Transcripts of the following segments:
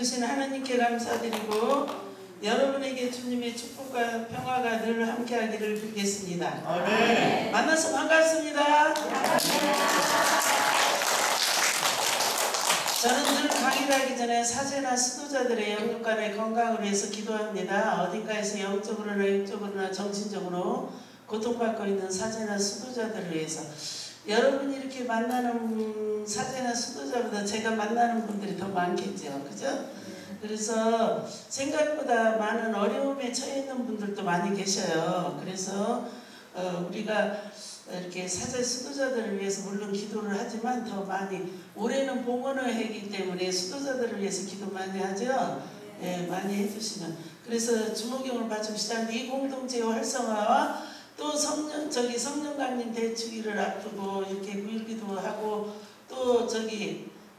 주신 하나님께 감사드리고 여러분에게 주님의 축복과 평화가 늘 함께하기를 빌겠습니다. 아멘. 만나서 반갑습니다. 저는 늘 강의를 하기 전에 사제나 수도자들의 영육간의 건강을 위해서 기도합니다. 어딘가에서 영적으로나 육적으로나 정신적으로 고통받고 있는 사제나 수도자들을 위해서. 여러분이 이렇게 만나는 사제나 수도자보다 제가 만나는 분들이 더 많겠죠. 그죠? 그래서 생각보다 많은 어려움에 처해 있는 분들도 많이 계셔요. 그래서 우리가 이렇게 사제 수도자들을 위해서 물론 기도를 하지만 더 많이, 올해는 봉헌의 해이기 때문에 수도자들을 위해서 기도 많이 하죠. 예, 많이 해주시면. 그래서 주목용을 받치고 시작하는데 이 공동체의 활성화와 또 성령 강림 대축일을 앞두고 이렇게 구일기도 하고 또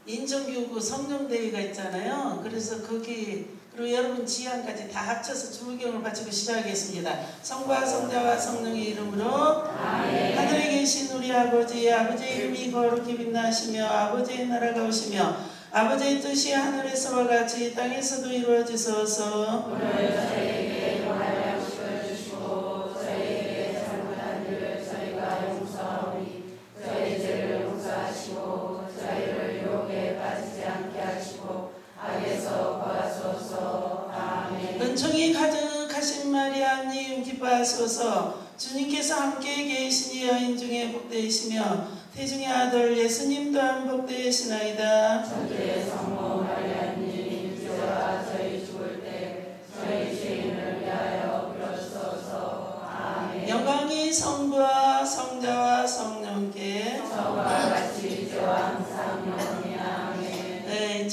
인천교구 성령대회가 있잖아요. 그래서 거기 그리고 여러분 지향까지 다 합쳐서 주무경을 바치고 시작하겠습니다. 성부와 성자와 성령의 이름으로 아멘. 하늘에 계신 우리 아버지의 이름이 거룩히 빛나시며 아버지의 나라가 오시며 아버지의 뜻이 하늘에서와 같이 땅에서도 이루어지소서. 오늘 저희에게 용할 것을 주시고 저희에게 잘못한 일을 저희가 용서하오니 저희 죄를 용서하시고 저희를 유혹에 빠지지 않게 하시고 악에서 구하소서. 아멘. 은총이 가득하신 마리아님 기뻐하소서. 주님께서 함께 계시니 여인 중에 복되시며 태중의 아들 예수님 또한 복되시나이다. 천주의 성모 마리아님 주와 저희 죽을 때 저희 죄인을 위하여 빌어주소서. 아멘. 영광이 성부와 성자와 성령께 저와 같이 이제와 항상 영원히 아멘. 네,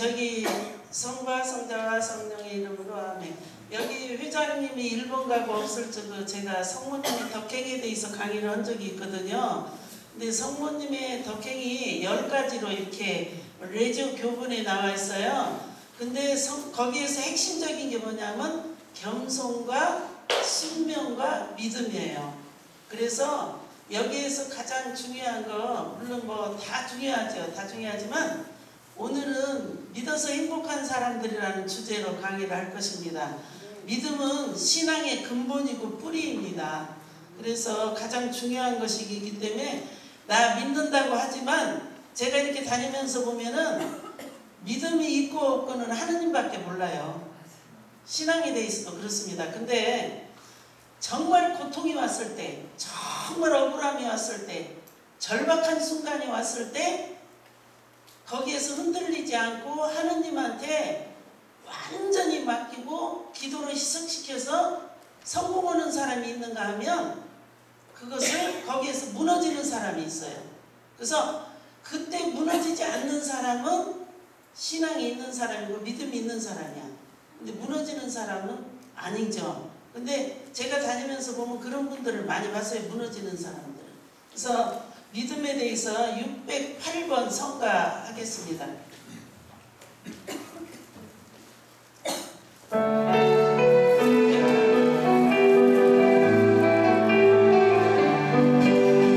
성부와 성자와 성령의 이름으로 아멘. 여기 회장님이 일본 가고 없을 적에 제가 성모님의 덕행에 대해서 강의를 한 적이 있거든요. 근데 성모님의 덕행이 10가지로 이렇게 레저 교본에 나와 있어요. 근데 거기에서 핵심적인 게 뭐냐면 겸손과 신명과 믿음이에요. 그래서 여기에서 가장 중요한 거, 물론 뭐 다 중요하죠. 다 중요하지만 오늘은 믿어서 행복한 사람들이라는 주제로 강의를 할 것입니다. 믿음은 신앙의 근본이고 뿌리입니다. 그래서 가장 중요한 것이기 때문에 나 믿는다고 하지만 제가 이렇게 다니면서 보면은 믿음이 있고 없고는 하느님밖에 몰라요. 신앙에 대해서도 그렇습니다. 근데 정말 고통이 왔을 때, 정말 억울함이 왔을 때, 절박한 순간이 왔을 때 거기에서 흔들리지 않고 하느님한테 완전히 맡기고 기도로 희석시켜서 성공하는 사람이 있는가 하면 그것을 거기에서 무너지는 사람이 있어요. 그래서 그때 무너지지 않는 사람은 신앙이 있는 사람이고 믿음이 있는 사람이야. 근데 무너지는 사람은 아니죠. 근데 제가 다니면서 보면 그런 분들을 많이 봤어요. 무너지는 사람들. 그래서 믿음에 대해서 608번 성가하겠습니다.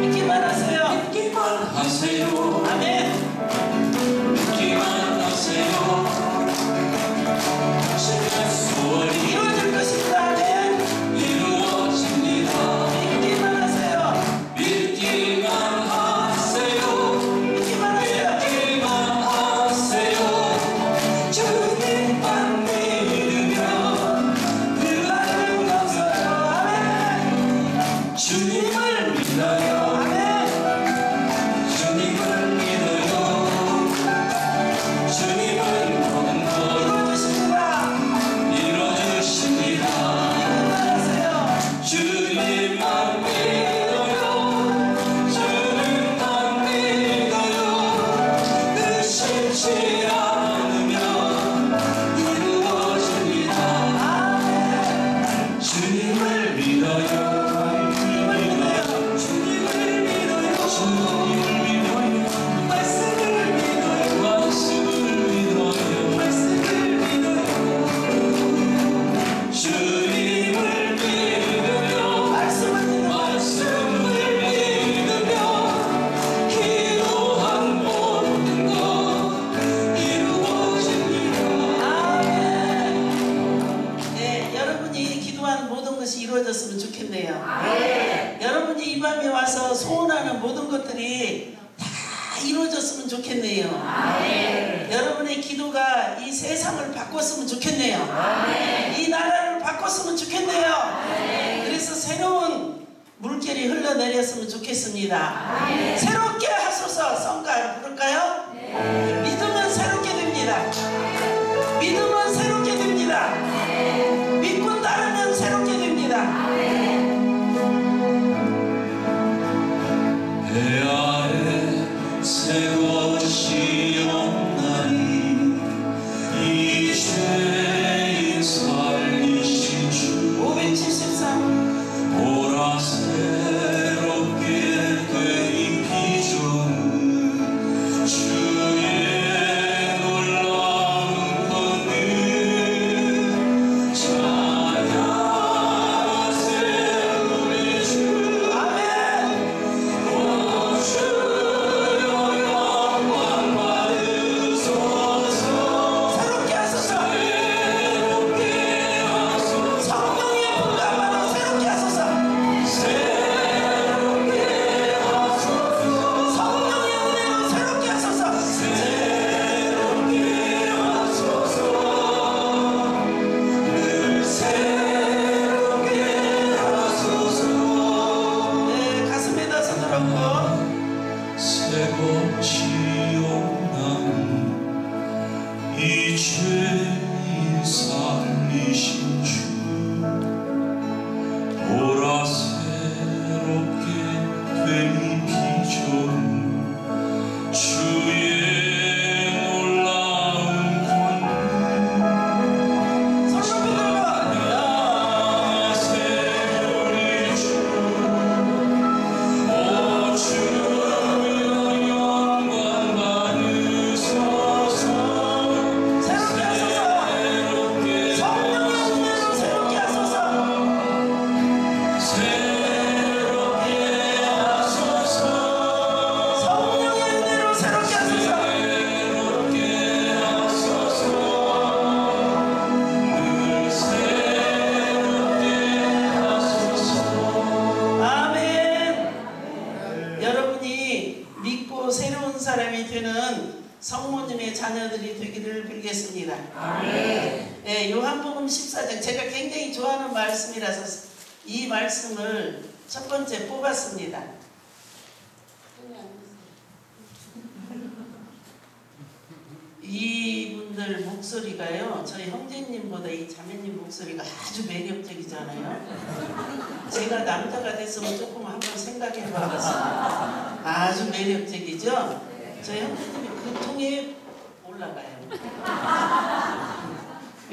믿기만 하세요. 믿기만 하세요. 아멘. 믿기만 하세요. 이루어질 것입니다. 아멘. 이루어집니다. 믿기만 하세요. 믿기만 하세요. 믿기만 하세요. 믿기만 하세요. 주님만 믿으면 그 하늘 없어요. 아멘. 주님을 믿어요. 아멘. 주님을 믿어요. 주님은 모든 것 이루어주십니다. 주님만 믿어요. 주님만 믿어요. 의심치 않으면 이루어집니다. 주님을 믿어요. 주님을 믿어요. 주님을 믿어요. 말씀을 믿어요. 말씀을 믿어요. 말씀을 믿어요. 주님을 믿으며 말씀을 믿으며 기도한 모든 것 모든 것들이 다 이루어졌으면 좋겠네요. 여러분의 기도가 이 세상을 바꿨으면 좋겠네요. 이 나라를 바꿨으면 좋겠네요. 그래서 새로운 물결이 흘러내렸으면 좋겠습니다. 새롭게 하소서. 성가 부를까요? 믿으면 새롭게 됩니다. 믿으면 새롭게 됩니다. 믿고 따르면 새롭게 됩니다. 내 아래 새 것이 없나니 이 죄인 살리신 주 573 보라 새롭게 되이 비전 주의 놀라운 권능 찬양하세 우리 주 아멘. 주여 영광 받으소서 새롭게 하소서. 새롭게 하소서 성령의 분감으로 새롭게 하소서. 새롭게 하소서 성령의 은혜로 새롭게 하소서. 새롭게 하소서 늘 새롭게 하소서 네, 가슴에다 손을 얹고 새 것이 없나니 이 죄인 살리신 주 보라 새롭게 되이 비전 주의 놀라운 권능 손 높이 들고 안녕하세 우리 주 오 주여 영광 받으소서 새롭게 하소서. 새롭게 성령의 은혜로 새롭게 하소서. 새롭게 하소서 성령의 은혜로 새롭게 하소서. 새롭게 하소서 늘 새롭게 하소서 아멘. 여러분이 믿고 새로운 사람이 되는 성모님의 자녀들이 되기를 빌겠습니다. 네, 요한복음 14장 제가 굉장히 좋아하는 말씀이라서 이 말씀을 첫 번째 뽑았습니다. 이분들 목소리가요, 저희 형제님보다 이 자매님 목소리가 아주 매력적이잖아요. 제가 남자가 됐으면 조금 한번 생각해 봐봤습니다. 아주 매력적이죠? 저희 형제님이 그 통에 올라가요.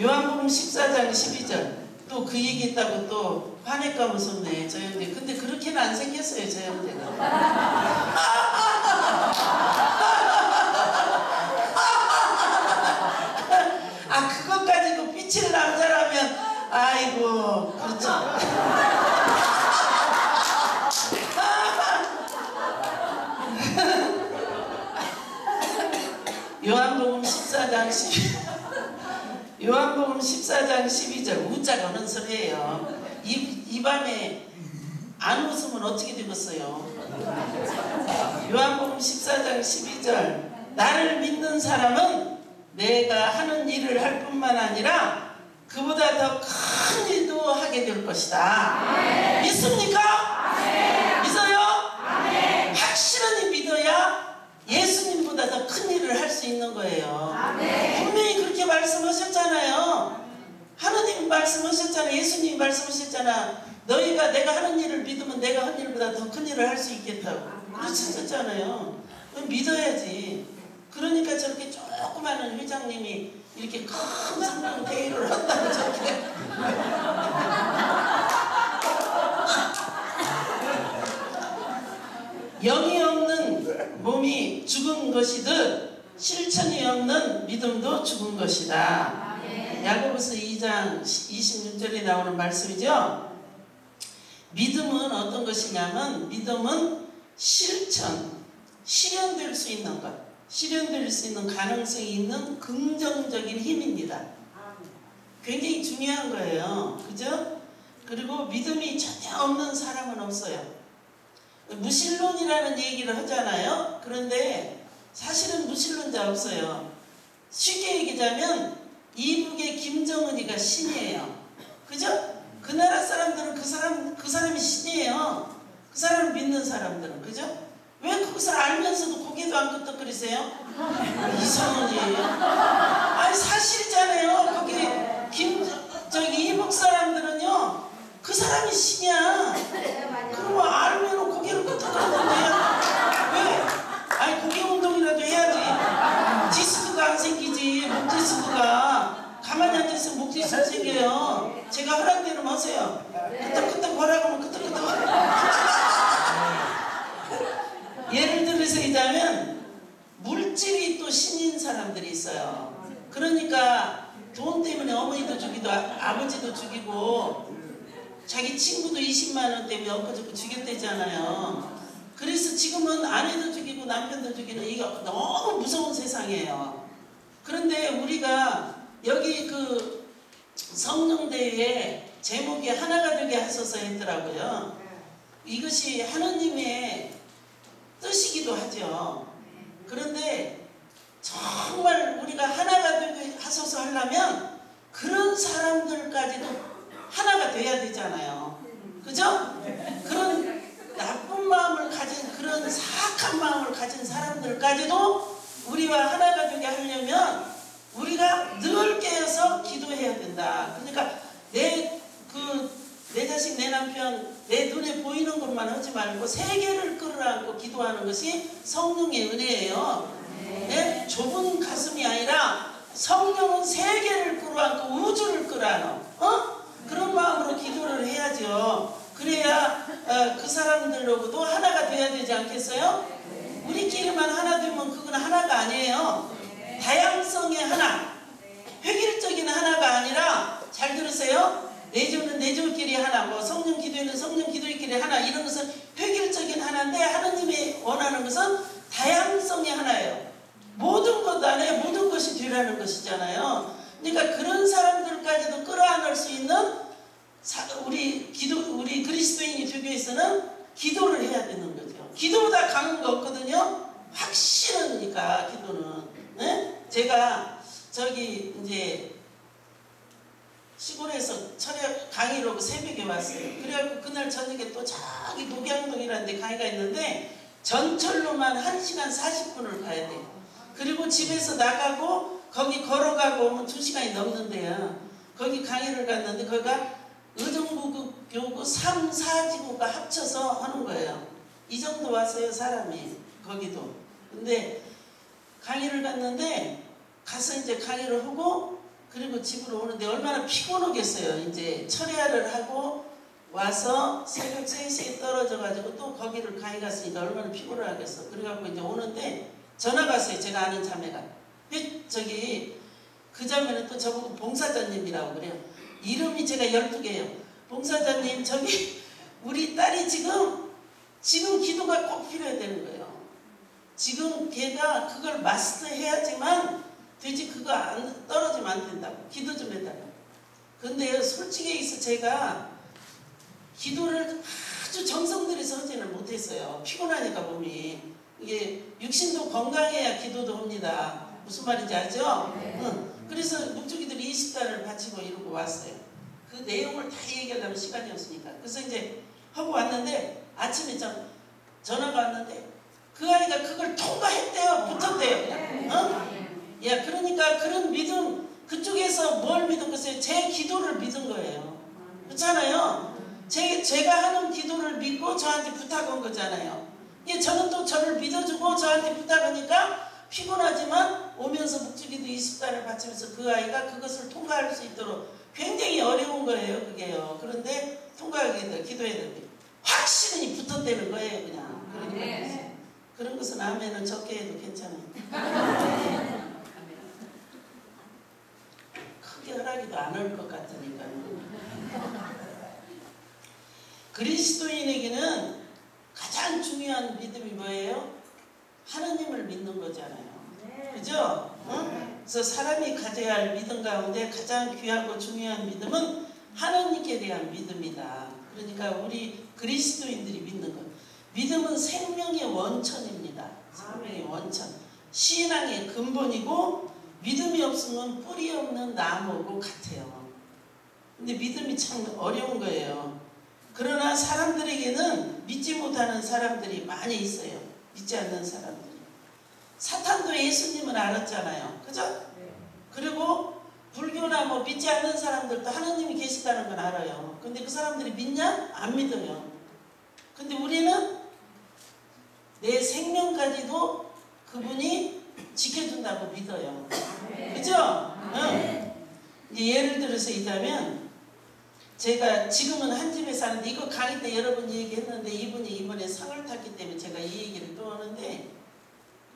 요한복음 14장 12절 또 그 얘기 했다고 또 화낼까 무섭네 저 형제. 근데 그렇게는 안 생겼어요 저 형제가. 아 그것 가지고 삐칠 남자라면 아이고 그렇죠. 요한복음 14장 12절 웃자가 어는 소리예요. 이 밤에 안 웃으면 어떻게 되겠어요? 요한복음 14장 12절 나를 믿는 사람은 내가 하는 일을 할 뿐만 아니라 그보다 더 큰 일도 하게 될 것이다. 믿습니까? 믿어요? 확실히 믿어야 예수님보다 더 큰 일을 할 수 있는 거예요. 분명히 그렇게 말씀하셨잖아요. 하느님 말씀하셨잖아요. 예수님 말씀하셨잖아. 너희가 내가 하는 일을 믿으면 내가 한 일보다 더 큰 일을 할 수 있겠다고 그러셨잖아요. 믿어야지. 그러니까 저렇게 조그마한 회장님이 이렇게 큰 성령 대회를 한다고 저렇게 영이 없는 몸이 죽은 것이듯 실천이 없는 믿음도 죽은 것이다. 야고보서 2장 26절에 나오는 말씀이죠. 믿음은 어떤 것이냐면 믿음은 실현될 수 있는 것, 실현될 수 있는 가능성이 있는 긍정적인 힘입니다. 굉장히 중요한 거예요. 그죠? 그리고 믿음이 전혀 없는 사람은 없어요. 무신론이라는 얘기를 하잖아요. 그런데 사실은 무신론자 없어요. 쉽게 얘기하자면 이북의 김정은이가 신이에요. 그죠? 그 나라 사람들은 그 사람이 신이에요. 그 사람을 믿는 사람들은. 그죠? 왜 그것을 알면서도 고개도 안 끄덕거리세요? 이상원이에요. 아니 사실이잖아요. 거기 이북 사람들은요, 그 사람이 신이야. 그러면 알면 고개를 끄덕거리는데요. 왜? 아니 고개 운동이라도 해야지. 디스크가 안 생기지. 목 디스크가. 가만히 앉아있으면 목 디스크 생겨요. 제가 허락 대로 하세요. 끄덕끄덕 뭐라고 하면 끄덕끄덕. 예를 들어서 이자면 물질이 또 신인 사람들이 있어요. 그러니까 돈 때문에 어머니도 죽이고 아버지도 죽이고 자기 친구도 20만원 때문에 엊그저께 죽였대잖아요. 그래서 지금은 아내도 죽이고 남편도 죽이는 이게 너무 무서운 세상이에요. 그런데 우리가 여기 그 성령대회에 제목이 하나가 되게 하소서 했더라고요. 이것이 하느님의 뜻이기도 하죠. 그런데 정말 우리가 하나가 되게 하소서 하려면 그런 사람들까지도 하나가 돼야 되잖아요. 그죠? 그런 나쁜 마음을 가진, 그런 사악한 마음을 가진 사람들까지도 우리와 하나가 되게 하려면 우리가 늘 깨어서 기도해야 된다. 그러니까 내 자식, 내 남편, 내 눈에 보이는 것만 하지 말고 세계를 끌어안고 기도하는 것이 성령의 은혜예요. 네? 좁은 가슴이 아니라 성령은 세계를 끌어안고 우주를 끌어안어. 그런 마음으로 기도를 해야죠. 그래야 그 사람들로도 하나가 돼야 되지 않겠어요? 우리끼리만 하나 되면 그건 하나가 아니에요. 다양성의 하나, 획일적인 하나가 아니라, 잘 들으세요? 내조는 내조끼리 하나, 뭐 성령 기도에는 성령 기도끼리 하나, 이런 것은 획일적인 하나인데 하나님이 원하는 것은 다양성의 하나예요. 모든 것 안에 모든 것이 되라는 것이잖아요. 그러니까 그런 사람들까지도 끌어안을 수 있는 우리 그리스도인이 주교에서는 기도를 해야 되는 거죠. 기도보다 강한 거 없거든요. 확실하니까 기도는. 네? 제가 저기 이제 시골에서 철야 강의를 오고 새벽에 왔어요. 그래갖고 그날 저녁에 또 저기 녹양동이라는 데 강의가 있는데 전철로만 1시간 40분을 가야 돼요. 그리고 집에서 나가고 거기 걸어가고 오면 2시간이 넘는데요. 거기 강의를 갔는데 거기가 의정부교구 3, 4지구가 합쳐서 하는 거예요. 이 정도 왔어요, 사람이. 거기도. 근데 강의를 갔는데 가서 이제 강의를 하고 그리고 집으로 오는데 얼마나 피곤하겠어요. 이제 철야를 하고 와서 새벽 3시에 떨어져가지고 또 거기를 강의 갔으니까 얼마나 피곤하겠어. 그래갖고 이제 오는데 전화가 왔어요. 제가 아는 자매가. 저기 그 자매는 또 저보고 봉사자님이라고 그래요. 이름이 제가 12개예요. 봉사자님, 저기 우리 딸이 지금 기도가 꼭 필요해야 되는 거예요. 지금 걔가 그걸 마스터해야지만 되지, 그거 안 떨어지면 안 된다고. 기도 좀 해달라고. 근데 솔직히 있어 제가 기도를 아주 정성 들여서 하지는 못했어요. 피곤하니까 몸이. 이게 육신도 건강해야 기도도 합니다. 무슨 말인지 알죠? 응. 그래서 묵주기들이 20달을 바치고 이러고 왔어요. 그 내용을 다 얘기하려면 시간이 없으니까. 그래서 이제 하고 왔는데 아침에 전화가 왔는데 그 아이가 그걸 통과했대요. 붙었대요. 그냥. 야, 그러니까 그런 믿음, 그쪽에서 뭘 믿었겠어요? 제 기도를 믿은 거예요. 그렇잖아요? 제가 하는 기도를 믿고 저한테 부탁한 거잖아요. 예, 저는 또 저를 믿어주고 저한테 부탁하니까 피곤하지만 오면서 묵주기도 20달을 바치면서 그 아이가 그것을 통과할 수 있도록 굉장히 어려운 거예요, 그게요. 그런데 통과하게 돼, 기도해야 되는데 확실히 붙었다는 거예요, 그냥. 그러니까 그런 것은 아멘은 적게 해도 괜찮아요. 크게 허락이도 안 올 것 같으니까요. 그리스도인에게는 가장 중요한 믿음이 뭐예요? 하느님을 믿는 거잖아요. 그죠? 응? 그래서 사람이 가져야 할 믿음 가운데 가장 귀하고 중요한 믿음은 하느님께 대한 믿음이다. 그러니까 우리 그리스도인들이 믿는 것. 믿음은 생명의 원천입니다. 생명의 원천. 신앙의 근본이고 믿음이 없으면 뿌리 없는 나무고 같아요. 근데 믿음이 참 어려운 거예요. 그러나 사람들에게는 믿지 못하는 사람들이 많이 있어요. 믿지 않는 사람들이. 사탄도 예수님을 알았잖아요. 그죠? 그리고 불교나 뭐 믿지 않는 사람들도 하나님이 계시다는 건 알아요. 근데 그 사람들이 믿냐? 안 믿어요. 근데 우리는 내 생명까지도 그분이 지켜준다고 믿어요. 그죠? 응. 이제 예를 들어서 있다면 제가 지금은 한 집에 사는데 이거 강의 때 여러 번 얘기했는데 이분이 이번에 상을 탔기 때문에 제가 이 얘기를 또 하는데,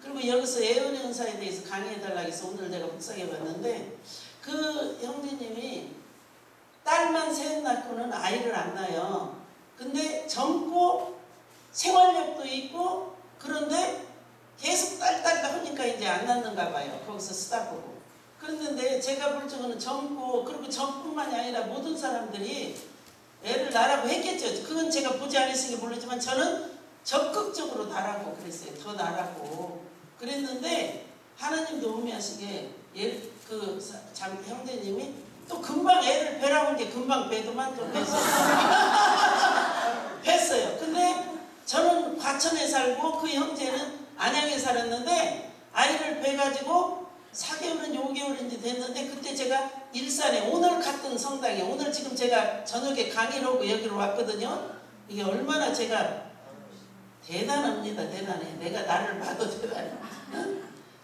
그리고 여기서 애원의 은사에 대해서 강의해달라고 해서 오늘 제가 묵상해봤는데 그 형제님이 딸만 셋 낳고는 아이를 안 낳아요. 근데 젊고 생활력도 있고 그런데 계속 딸 하니까 이제 안 낳는가 봐요. 거기서 쓰다 보고. 그랬는데 제가 볼 적은 젊고, 그리고 저뿐만이 아니라 모든 사람들이 애를 낳으라고 했겠죠. 그건 제가 보지 않았으니까 모르지만 저는 적극적으로 낳으라고 그랬어요. 더 낳으라고 그랬는데 하나님도 의미하시게 형제님이 또 금방 애를 배라고 게 금방 배도만 또 뺐어요. 뺐어요. 근데 저는 과천에 살고 그 형제는 안양에 살았는데 아이를 배가지고 4개월인지 5개월인지 됐는데 그때 제가 일산에 오늘 갔던 성당에, 오늘 지금 제가 저녁에 강의를 오고 여기로 왔거든요. 이게 얼마나 제가 대단합니다. 대단해. 내가 나를 봐도 대단해.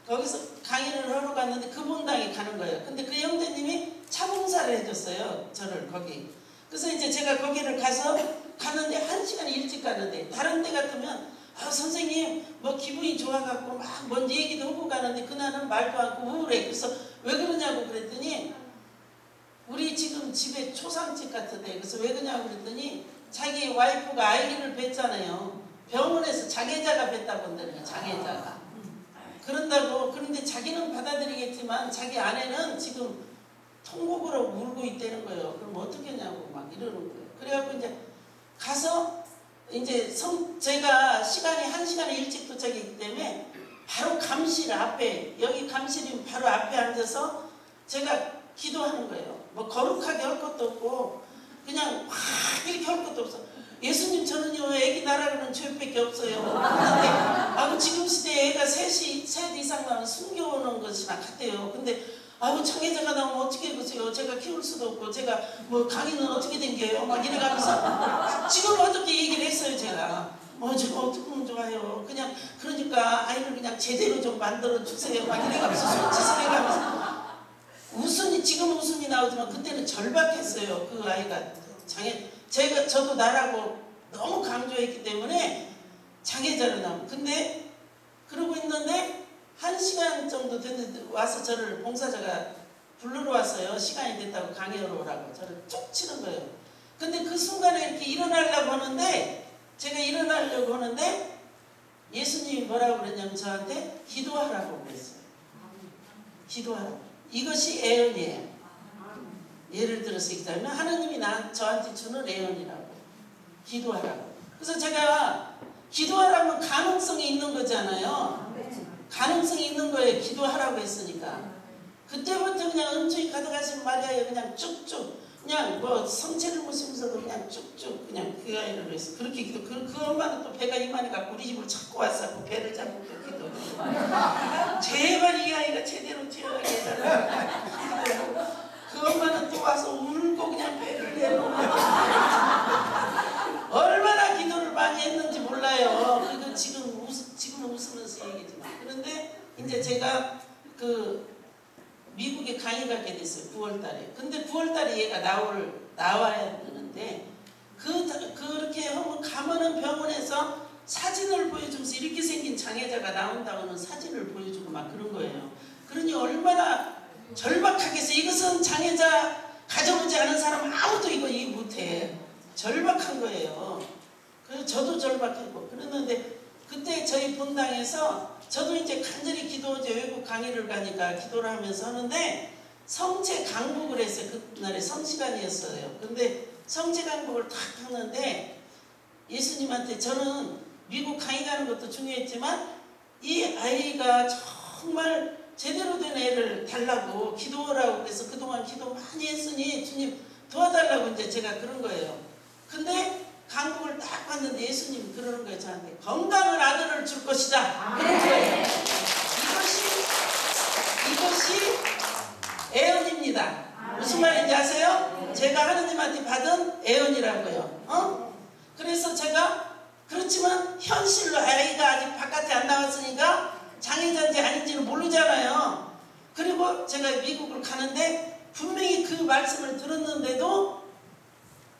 거기서 강의를 하러 갔는데 그 본당에 가는 거예요. 근데 그 형제님이 차봉사를 해줬어요. 저를 거기. 그래서 이제 제가 거기를 가는데 1시간 일찍 가는데 다른 데 같으면 선생님 뭐 기분이 좋아갖고 막 뭔 얘기도 하고 가는데 그날은 말도 않고 우울해. 그래서 왜 그러냐고 그랬더니 우리 지금 집에 초상집 같은데, 그래서 왜 그러냐고 그랬더니 자기 와이프가 아이를 뵀잖아요. 병원에서 장애자가 뵀다고 한다는 장애자가. 그런다고. 그런데 자기는 받아들이겠지만 자기 아내는 지금 통곡으로 울고 있다는 거예요. 그럼 어떻게 하냐고 막 이러는 거예요. 그래갖고 이제 가서 이제 제가 시간이 1시간 일찍 도착했기 때문에 바로 감실 앞에, 여기 감실이 바로 앞에 앉아서 제가 기도하는 거예요. 뭐 거룩하게 할 것도 없고 그냥 막 이렇게 할 것도 없어. 예수님 저는요 애기 낳으라고는 죄밖에 없어요. 그런데 지금 시대에 애가 셋 이상 나면 숨겨오는 것이나 같아요. 근데 장애자가 나오면 어떻게 해보세요. 제가 키울 수도 없고 제가 뭐 강의는 어떻게 된게요. 막 이래가면서 지금 어떻게 얘기를 했어요. 제가 제가 어떻게 하면 좋아요. 그냥 그러니까 아이를 그냥 제대로 좀 만들어 주세요. 막 이래가면서 손짓을 해가면서 지금 웃음이 나오지만 그때는 절박했어요. 그 아이가 저도 나라고 너무 강조했기 때문에 장애자로 나오고. 근데 그러고 있는데 1시간 정도 됐는데 와서 저를 봉사자가 부르러 왔어요. 시간이 됐다고 강의하러 오라고 저를 쭉 치는 거예요. 근데 그 순간에 이렇게 일어나려고 하는데, 제가 일어나려고 하는데 예수님이 뭐라고 그랬냐면 저한테 기도하라고 그랬어요. 기도하라고. 이것이 애언이에요. 예를 들어서 있다면 하나님이 저한테 주는 애언이라고. 기도하라고. 그래서 제가 기도하라면 가능성이 있는 거잖아요. 가능성이 있는 거예요. 기도하라고 했으니까. 그때부터 그냥 은총이 가득하신 마리아에 그냥 쭉쭉 그냥 뭐 성체를 모시면서도 그냥 쭉쭉 그냥 그 아이를 위해서 그렇게 기도. 그 엄마는 또 배가 이만해 갖고 우리 집을 찾고 왔어. 배를 잡고 기도. 제발 이 아이가 제대로 태어나게 해달라고. 그 엄마는 또 와서 울고 그냥 배를 내놓고 얼마나 기도를 많이 했는지 몰라요. 그리고 지금은 웃으면서 얘기지만. 그런데 이제 제가 미국에 강의 가게 됐어요. 9월달에. 근데 9월달에 얘가 나와야 되는데 그렇게 하면 가면은 병원에서 사진을 보여주면서 이렇게 생긴 장애자가 나온다고는 사진을 보여주고 막 그런 거예요. 그러니 얼마나 절박하게 해서 이것은 장애자 가져오지 않은 사람 아무도 이거 이해 못해. 절박한 거예요. 그래서 저도 절박했고 그랬는데 그때 저희 본당에서 저도 이제 간절히 기도하죠. 외국 강의를 가니까 기도를 하면서 하는데 성체 강복을 했어요. 그날에 성시간이었어요. 근데 성체 강복을 탁 하는데 예수님한테 저는 미국 강의 가는 것도 중요했지만 이 아이가 정말 제대로 된 애를 달라고 기도하라고 그래서 그동안 기도 많이 했으니 주님 도와달라고 이제 제가 그런 거예요. 근데 강북을 딱 봤는데 예수님이 그러는 거예요. 저한테 건강한 아들을 줄 것이다. 그런 거예요. 이것이 애언입니다. 무슨 말인지 아세요? 제가 하느님한테 받은 애언이라고요. 그래서 제가 그렇지만 현실로 아이가 아직 바깥에 안 나왔으니까 장애자인지 아닌지는 모르잖아요. 그리고 제가 미국을 가는데 분명히 그 말씀을 들었는데도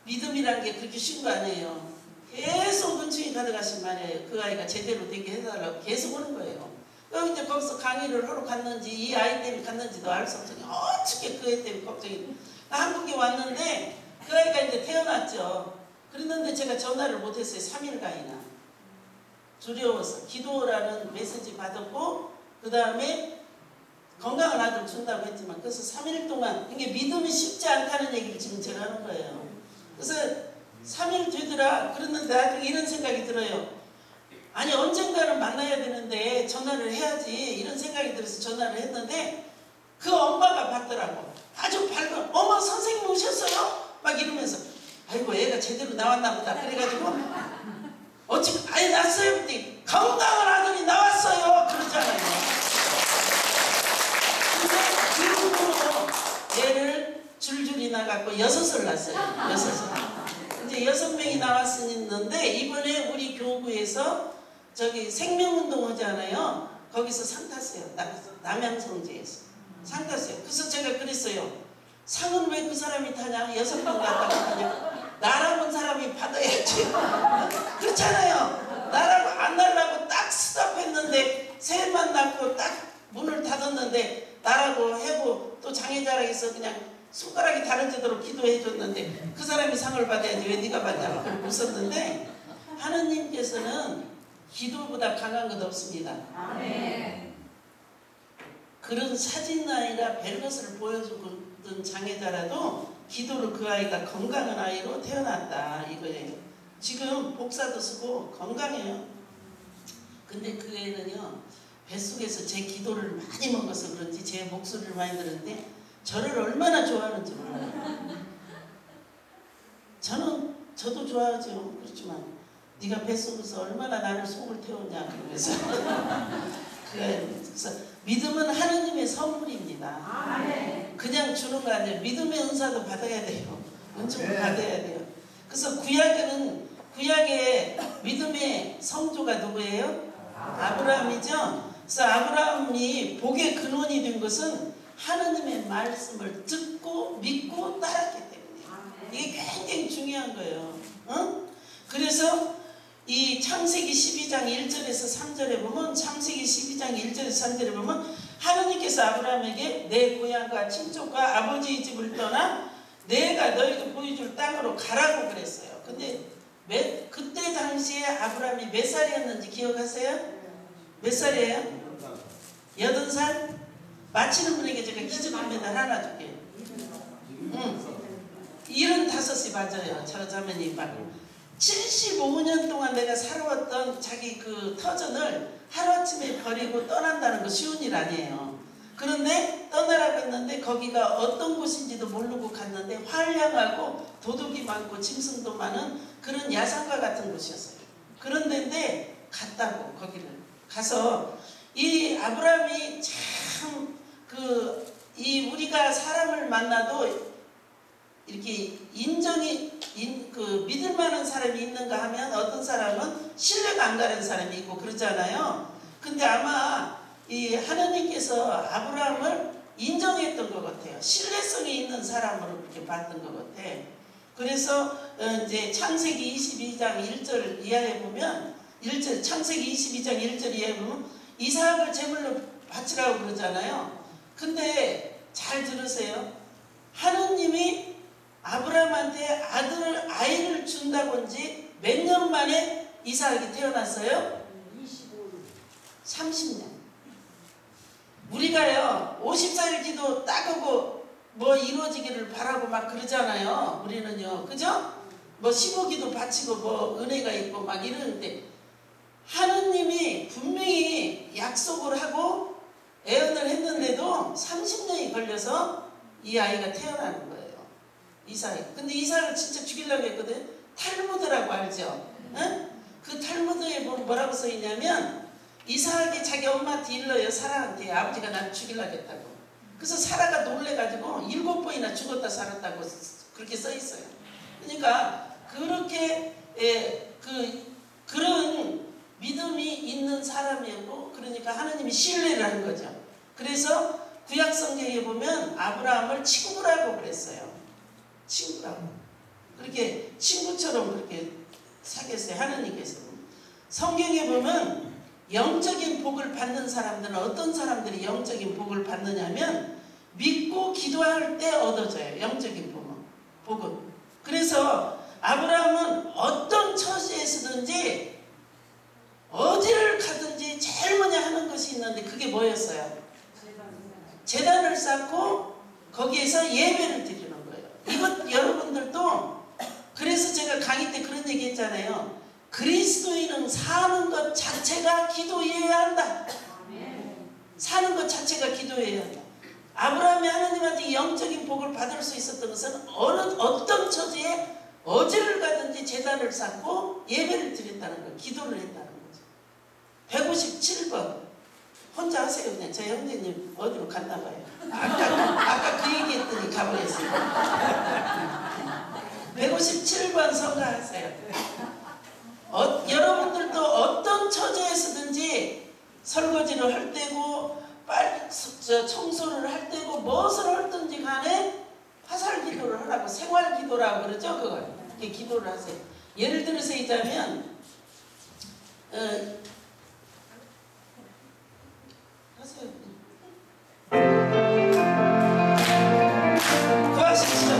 믿음이라는 게 그렇게 쉬운 거 아니에요. 계속 은총이 가득하신 말이에요. 그 아이가 제대로 되게 해달라고 계속 오는 거예요. 그럼 이제 거기서 강의를 하러 갔는지 이 아이 때문에 갔는지도 알 수 없으니 어떻게 그 애 때문에 걱정이. 한국에 왔는데 그 아이가 이제 태어났죠. 그랬는데 제가 전화를 못했어요. 3일간이나. 두려워서 기도라는 메시지 받았고 그 다음에 건강한 아들 준다고 했지만 그래서 3일 동안 이게 믿음이 쉽지 않다는 얘기를 지금 제가 하는 거예요. 그래서 3일 되더라. 그랬는데 나중에 이런 생각이 들어요. 아니 언젠가는 만나야 되는데 전화를 해야지 이런 생각이 들어서 전화를 했는데 그 엄마가 받더라고. 아주 밝은 어머 선생님 오셨어요? 막 이러면서 아이고 애가 제대로 나왔나 보다. 그래가지고 어찌 아니 났어요? 근데 건강한 아들이 나왔어요. 그러잖아요. 근데 그 후로 얘를 줄줄이 나갔고 6을 낳았어요. 6을. 이제 6명이 나왔었는데 이번에 우리 교구에서 저기 생명운동 하잖아요. 거기서 상 탔어요. 남양성제에서 상 탔어요. 그래서 제가 그랬어요. 상은 왜 그 사람이 타냐? 6명 낳았다고 타냐? 나라고 사람이 받아야지. 그렇잖아요. 나라고 안 날라고 딱 스탑했는데 셋만 낳고 딱 문을 닫았는데 나라고 해고 또 장애자락에서 그냥 손가락이 다른지도록 기도해 줬는데 그 사람이 상을 받아야지 왜 네가 받냐고 웃었는데 하느님께서는 기도보다 강한 것 없습니다. 아멘. 그런 사진 아이가 별것을 보여주던 장애자라도 기도로 그 아이가 건강한 아이로 태어났다 이거예요. 지금 복사도 쓰고 건강해요. 근데 그 애는요 뱃속에서 제 기도를 많이 먹어서 그런지 제 목소리를 많이 들었는데 저를 얼마나 좋아하는지 몰라요. 저도 좋아하죠. 그렇지만 네가 뱃속에서 얼마나 나를 속을 태웠냐 그러면서 그래서 믿음은 하느님의 선물입니다. 그냥 주는 거 아니에요. 믿음의 은사도 받아야 돼요. 은총도 받아야 돼요. 그래서 구약의 믿음의 성조가 누구예요? 아브라함이죠. 그래서 아브라함이 복의 근원이 된 것은 하느님의 말씀을 듣고 믿고 따랐기 때문에 이게 굉장히 중요한 거예요. 그래서 이 창세기 12장 1절에서 3절에 보면 창세기 12장 1절에서 3절에 보면 하느님께서 아브라함에게 내 고향과 친족과 아버지의 집을 떠나 내가 너희가 보여줄 땅으로 가라고 그랬어요. 근데 그때 당시에 아브라함이 몇 살이었는지 기억하세요? 몇 살이에요? 8살? 맞히는 분에게 제가 기적의 메달 하나 줄게요. 75이 맞아요. 저 자매님 말고 75년 동안 내가 살아왔던 자기 그 터전을 하루아침에 버리고 떠난다는 거 쉬운 일 아니에요. 그런데 떠나라고 했는데 거기가 어떤 곳인지도 모르고 갔는데 환량하고 도둑이 많고 짐승도 많은 그런 야산과 같은 곳이었어요. 그런 데인데 갔다고 거기를 가서 이 아브라함이 참 우리가 사람을 만나도 이렇게 믿을 만한 사람이 있는가 하면 어떤 사람은 신뢰가 안 가는 사람이 있고 그러잖아요. 근데 아마 이 하나님께서 아브라함을 인정했던 것 같아요. 신뢰성이 있는 사람으로 그렇게 봤던 것 같아. 그래서 이제 창세기 22장 1절 이하에 보면 창세기 22장 1절 이하에 보면 이삭을 제물로 바치라고 그러잖아요. 근데 잘 들으세요. 하느님이 아브라함한테 아이를 준다고인지 몇 년 만에 이삭이 태어났어요? 30년. 우리가요 50살 기도 따르고 뭐 이루어지기를 바라고 막 그러잖아요. 우리는요, 그죠? 뭐 15기도 바치고 뭐 은혜가 있고 막 이러는데 하느님이 분명히 약속을 하고 애언을 했는데도 30년이 걸려서 이 아이가 태어나는 거예요. 이삭이. 근데 이삭을 진짜 죽이려고 했거든. 탈무드라고 알죠? 응? 그 탈무드에 보면 뭐라고 써있냐면 이삭이 자기 엄마한테 일러요. 사라한테 아버지가 날 죽이려고 했다고. 그래서 사라가 놀래가지고 7번이나 죽었다 살았다고 그렇게 써있어요. 그러니까 그렇게 그런 믿음이 있는 사람이었고, 그러니까 하나님이 신뢰를 한 거죠. 그래서 구약 성경에 보면 아브라함을 친구라고 그랬어요. 친구라고. 그렇게 친구처럼 그렇게 사귀었어요. 하나님께서. 성경에 보면 영적인 복을 받는 사람들은 어떤 사람들이 영적인 복을 받느냐면 믿고 기도할 때 얻어져요. 영적인 복은. 그래서 아브라함은 어떤 처지에서든지 어디를 가든지 제일 먼저 하는 것이 있는데 그게 뭐였어요? 제단을 쌓고 거기에서 예배를 드리는 거예요. 이것 여러분들도, 그래서 제가 강의 때 그런 얘기 했잖아요. 그리스도인은 사는 것 자체가 기도해야 한다. 사는 것 자체가 기도해야 한다. 아브라함이 하나님한테 영적인 복을 받을 수 있었던 것은 어떤 처지에 어디를 가든지 제단을 쌓고 예배를 드렸다는 거예요. 기도를 했다는 거죠. 157번 혼자 하세요. 그냥 저 형제님 어디로 갔나 봐요. 아까 그 얘기했더니 가버렸어요. 157번 성가하세요. 여러분들도 어떤 처지에서든지 설거지를 할 때고 청소를 할 때고 무엇을 할든지 간에 화살 기도를 하라고, 생활 기도라고 그러죠. 그걸 이렇게 기도를 하세요. 예를 들어서 이자면 하세요. 구하십시오.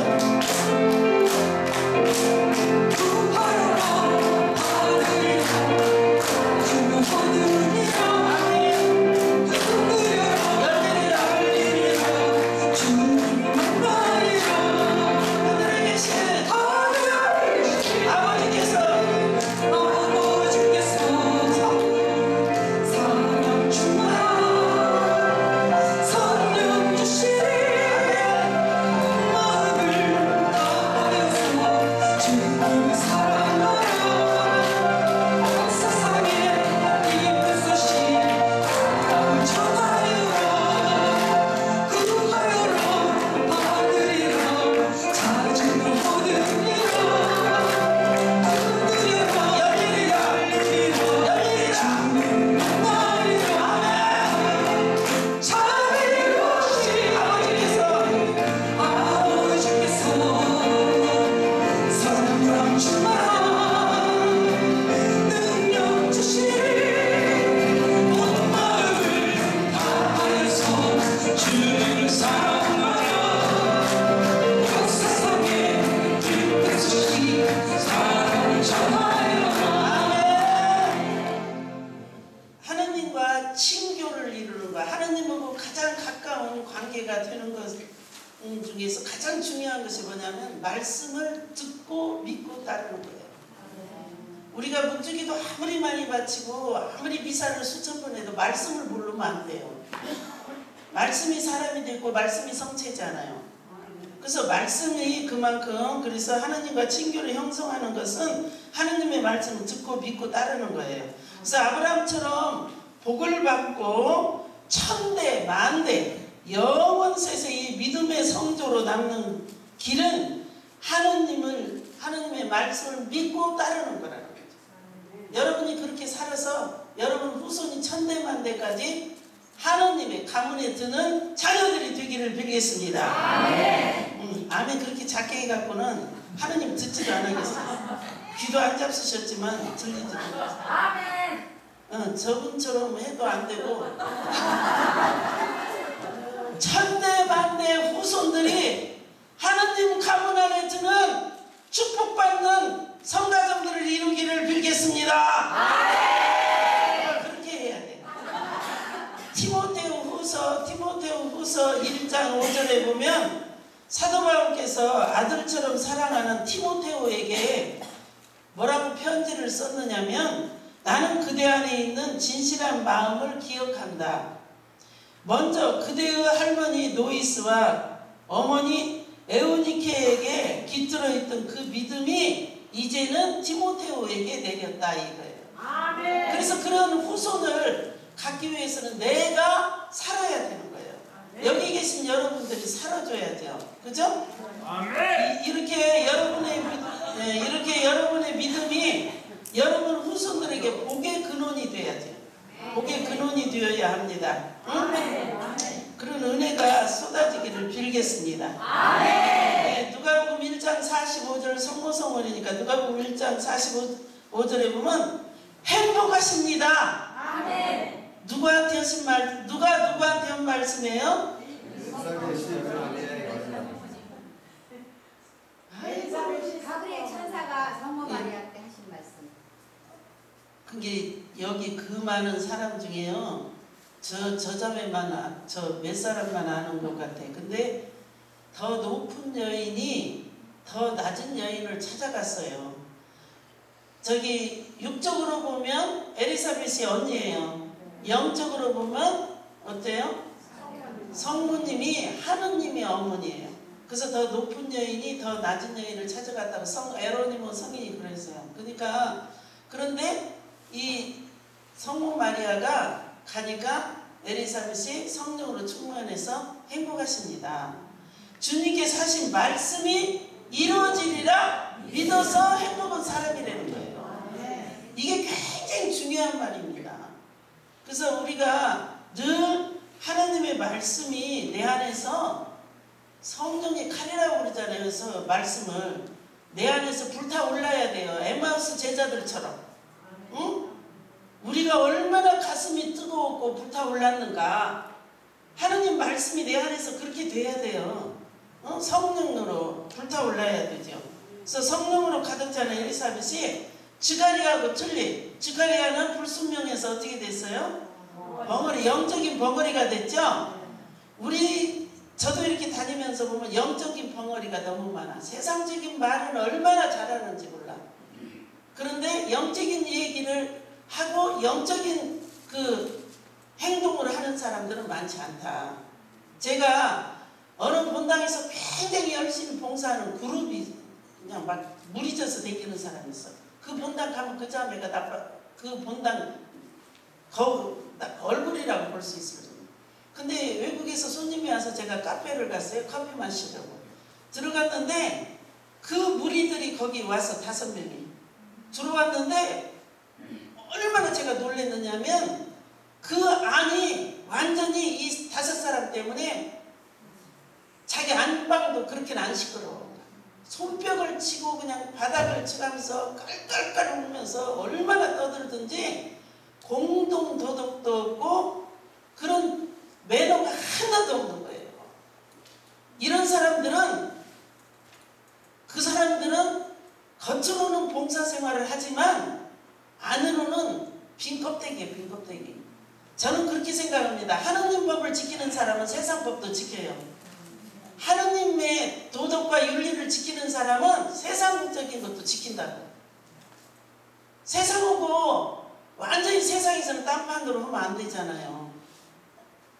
하나님과 친교를 이루는 것, 하나님하고 가장 가까운 관계가 되는 것 중에서 가장 중요한 것이 뭐냐면 말씀을 듣고 믿고 따르는 거예요. 우리가 묵주기도 아무리 많이 바치고 아무리 미사를 수천 번 해도 말씀을 모르면 안 돼요. 말씀이 사람이 되고 말씀이 성체잖아요. 그래서 말씀이 그만큼, 그래서 하나님과 친교를 형성하는 것은 하나님의 말씀을 듣고 믿고 따르는 거예요. 그래서 아브라함처럼 복을 받고 천대 만대 영원세세 이 믿음의 성조로 남는 길은 하나님의 말씀을 믿고 따르는 거라는 거죠. 여러분이 그렇게 살아서 여러분 후손이 천대만대까지 하나님의 가문에 드는 자녀들이 되기를 빌겠습니다. 아멘. 아멘. 그렇게 작게 해갖고는 하나님 듣지도 않으겠어요. 귀도 안 잡수셨지만 들리지도 않아요. 아멘. 저분처럼 해도 안 되고 천대만대 후손들이 하나님 가문 안에 드는 축복받는 성가정들을 이루기를 빌겠습니다. 아멘. 그렇게 해야 돼. 티모테후서 1장 5절에 보면 사도 바울께서 아들처럼 사랑하는 티모테오에게 뭐라고 편지를 썼느냐면 나는 그대 안에 있는 진실한 마음을 기억한다. 먼저 그대의 할머니 노이스와 어머니 에우니케에게 깃들어 있던 그 믿음이 이제는 디모테오에게 내렸다 이거예요. 아멘. 그래서 그런 후손을 갖기 위해서는 내가 살아야 되는 거예요. 여기 계신 여러분들이 살아줘야죠. 그죠? 아멘. 이렇게 여러분의 믿음이 여러분 후손들에게 복의 근원이 돼야죠. 복의 근원이 되어야 합니다. 응? 그런 은혜가 쏟아지기를 빌겠습니다. 네, 누가복음 1장 45절 성모성원이니까 누가복음 1장 45절에 보면 행복하십니다. 누구한테 하신 말? 누가 누구한테 한 말씀이에요? 가브리엘 천사가 성모 마리아한테 하신 말씀. 그게 여기 그 많은 사람 중에요. 저 자매만 저 몇 사람만 아는 것 같아. 근데 더 높은 여인이 더 낮은 여인을 찾아갔어요. 저기 육적으로 보면 에리사벳이 언니예요. 영적으로 보면 어때요? 성모님이 하느님의 어머니예요. 그래서 더 높은 여인이 더 낮은 여인을 찾아갔다고 에로니모 성인이 그랬어요. 그러니까 그런데 이 성모 마리아가 가니까 에리사벳이 성령으로 충만해서 행복하십니다. 주님께서 하신 말씀이 이루어지리라 믿어서 행복한 사람이라는 거예요. 이게 굉장히 중요한 말입니다. 그래서 우리가 늘 하나님의 말씀이 내 안에서 성령의 칼이라고 그러잖아요. 그래서 말씀을 내 안에서 불타올라야 돼요. 엠마우스 제자들처럼. 응? 우리가 얼마나 가슴이 뜨거웠고 불타올랐는가. 하나님 말씀이 내 안에서 그렇게 돼야 돼요. 성령으로 불타올라야 되죠. 그래서 성령으로 가득 찬 엘리사벳이 지가리아하고 틀린, 지가리아는 불순명해서 어떻게 됐어요? 벙어리, 영적인 벙어리가 됐죠. 저도 이렇게 다니면서 보면 영적인 벙어리가 너무 많아. 세상적인 말은 얼마나 잘하는지 몰라. 그런데 영적인 얘기를 하고 영적인 그 행동을 하는 사람들은 많지 않다. 제가 어느 본당에서 굉장히 열심히 봉사하는 그룹이 그냥 막 무리져서 다니는 사람이 있어. 그 본당 가면 그 자매가 그 본당 얼굴이라고 볼 수 있을 정도. 근데 외국에서 손님이 와서 제가 카페를 갔어요. 커피 마시려고 들어갔는데 그 무리들이 거기 와서 5명이 들어왔는데 얼마나 제가 놀랐느냐면 그 안이 완전히 이 5사람 때문에 자기 안방도 그렇게는 안 시끄러워. 손뼉을 치고 그냥 바닥을 치면서 깔깔깔 울면서 얼마나 떠들든지 공동 도덕도 없고 그런 매너가 하나도 없는 거예요. 이런 사람들은 겉으로는 봉사생활을 하지만 안으로는 빈 껍데기예요. 빈 껍데기. 저는 그렇게 생각합니다. 하느님 법을 지키는 사람은 세상 법도 지켜요. 하느님의 도덕과 윤리를 지키는 사람은 세상적인 것도 지킨다고. 세상하고 완전히 세상에서는 딴판으로 하면 안 되잖아요.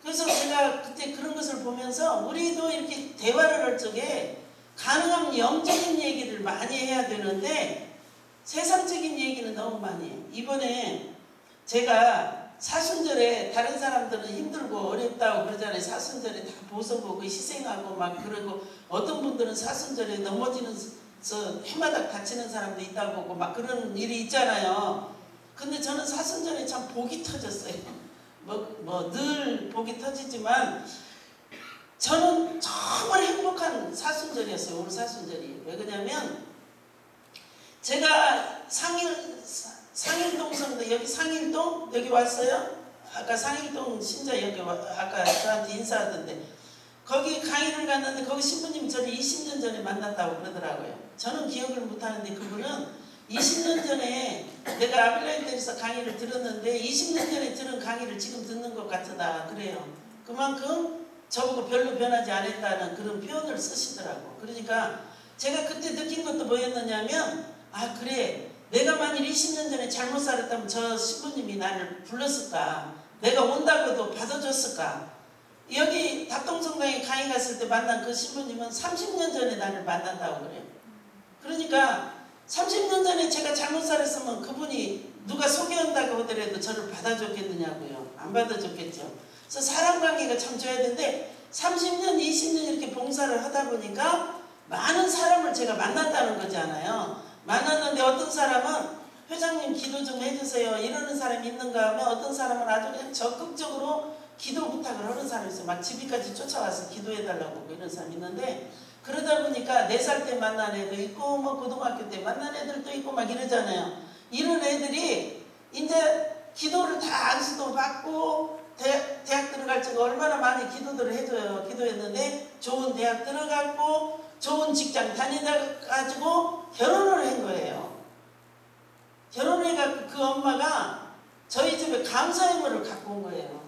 그래서 제가 그때 그런 것을 보면서 우리도 이렇게 대화를 할 적에 가능하면 영적인 얘기를 많이 해야 되는데 세상적인 얘기는 너무 많이 해요. 이번에 제가 사순절에 다른 사람들은 힘들고 어렵다고 그러잖아요. 사순절에 다 보서보고 희생하고 막 그러고 어떤 분들은 사순절에 넘어지면서 해마다 다치는 사람도 있다고 보고 막 그런 일이 있잖아요. 근데 저는 사순절에 참 복이 터졌어요. 늘 복이 터지지만 저는 정말 행복한 사순절이었어요. 올 사순절이. 왜 그러냐면 제가 상일동 성도 여기 상일동 여기 왔어요. 아까 상일동 신자 여기 아까 저한테 인사하던데 거기 강의를 갔는데 거기 신부님 저를 20년 전에 만났다고 그러더라고요. 저는 기억을 못하는데 그분은 20년 전에 내가 아빌라인에서 강의를 들었는데 20년 전에 들은 강의를 지금 듣는 것 같다 그래요. 그만큼 저보고 별로 변하지 않았다는 그런 표현을 쓰시더라고. 그러니까 제가 그때 느낀 것도 뭐였느냐면 아 그래 내가 만일 20년 전에 잘못 살았다면 저 신부님이 나를 불렀을까? 내가 온다고도 받아줬을까? 여기 닭동성당에 강의 갔을 때 만난 그 신부님은 30년 전에 나를 만난다고 그래요. 그러니까 30년 전에 제가 잘못 살았으면 그분이 누가 소개한다고 하더라도 저를 받아줬겠느냐고요. 안 받아줬겠죠. 그래서 사람 관계가 참 좋아야 되는데 30년, 20년 이렇게 봉사를 하다 보니까 많은 사람을 제가 만났다는 거잖아요. 만났는데 어떤 사람은 회장님 기도 좀 해주세요 이러는 사람이 있는가 하면 어떤 사람은 아주 그냥 적극적으로 기도 부탁을 하는 사람이 있어요. 막 집이까지 쫓아와서 기도해달라고 이런 사람이 있는데 그러다 보니까 4살 때 만난 애도 있고 뭐 고등학교 때 만난 애들도 있고 막 이러잖아요. 이런 애들이 이제 기도를 다 안수도 받고 대학 들어갈 적에 얼마나 많이 기도들을 해줘요. 기도했는데 좋은 대학 들어갔고 좋은 직장 다니다가지고 결혼을 한 거예요. 결혼해갖고 그 엄마가 저희 집에 감사의무를 갖고 온 거예요.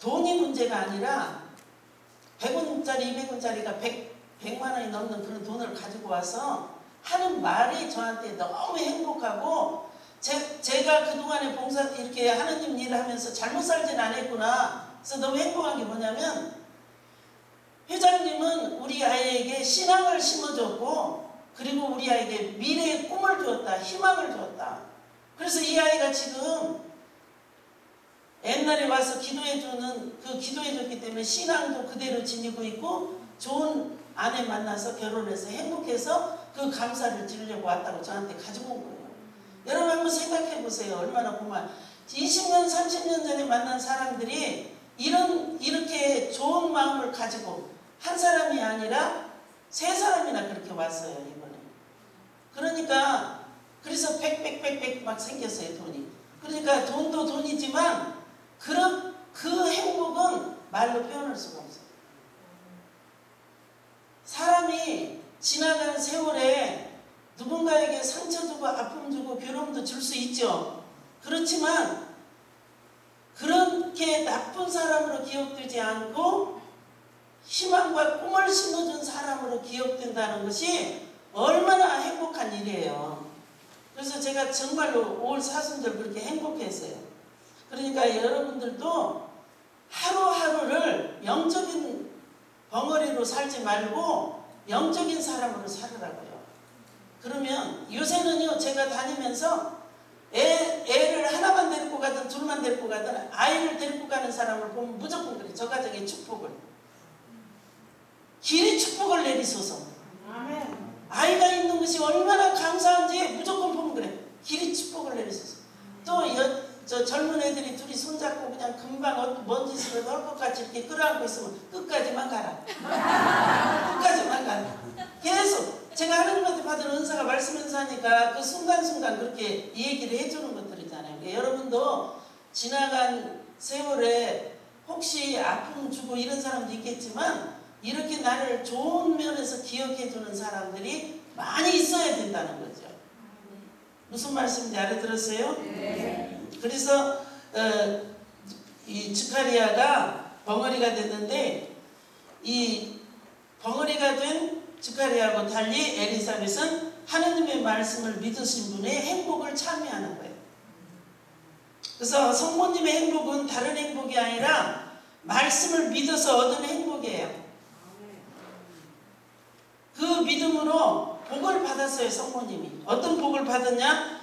돈이 문제가 아니라 100원짜리 200원짜리가 100만 원이 넘는 그런 돈을 가지고 와서 하는 말이 저한테 너무 행복하고 제가 그동안에 봉사 이렇게 하느님 일을 하면서 잘못 살진 않았구나. 그래서 너무 행복한 게 뭐냐면 회장님은 우리 아이에게 신앙을 심어줬고 그리고 우리 아이에게 미래의 꿈을 주었다. 희망을 주었다. 그래서 이 아이가 지금 옛날에 와서 기도해주는 그 기도해줬기 때문에 신앙도 그대로 지니고 있고 좋은 아내 만나서 결혼해서 행복해서 그 감사를 드리려고 왔다고 저한테 가지고 온 거예요. 여러분 한번 생각해 보세요. 얼마나 고마워요. 20년 30년 전에 만난 사람들이 이렇게 좋은 마음을 가지고 한 사람이 아니라 3사람이나 그렇게 왔어요 이번에. 그러니까 그래서 백 막 생겼어요 돈이. 그러니까 돈도 돈이지만 그 행복은 말로 표현할 수가 없어요. 사람이 지나간 세월에 누군가에게 상처 주고 아픔 주고 괴로움도 줄 수 있죠. 그렇지만 그렇게 나쁜 사람으로 기억되지 않고 희망과 꿈을 심어준 사람으로 기억된다는 것이 얼마나 행복한 일이에요. 그래서 제가 정말로 올 사순절 그렇게 행복했어요. 그러니까 여러분들도 하루하루를 영적인 벙어리로 살지 말고 영적인 사람으로 살으라고요. 그러면 요새는요 제가 다니면서 애를 하나만 데리고 가든 둘만 데리고 가든 아이를 데리고 가는 사람을 보면 무조건 그래. 저 가정의 축복을 길이 축복을 내리소서. 아멘. 아이가 있는 것이 얼마나 감사한지 무조건 보면 그래. 길이 축복을 내리소서. 또 저 젊은 애들이 둘이 손잡고 그냥 금방 먼 짓을 할 것 같이 이렇게 끌어안고 있으면 끝까지만 가라. 끝까지만 가라. 계속 제가 하나님한테 받은 은사가 말씀 은사니까 그 순간순간 그렇게 얘기를 해주는 것들이잖아요. 그러니까 여러분도 지나간 세월에 혹시 아픔 주고 이런 사람도 있겠지만 이렇게 나를 좋은 면에서 기억해주는 사람들이 많이 있어야 된다는 거죠. 무슨 말씀인지 알아들었어요? 네. 그래서 이 즈카리아가 벙어리가 됐는데 이 벙어리가 된 즈카리아하고 달리 엘리사벳은 하나님의 말씀을 믿으신 분의 행복을 참여하는 거예요. 그래서 성모님의 행복은 다른 행복이 아니라 말씀을 믿어서 얻은 행복이에요. 그 믿음으로 복을 받았어요. 성모님이 어떤 복을 받았냐?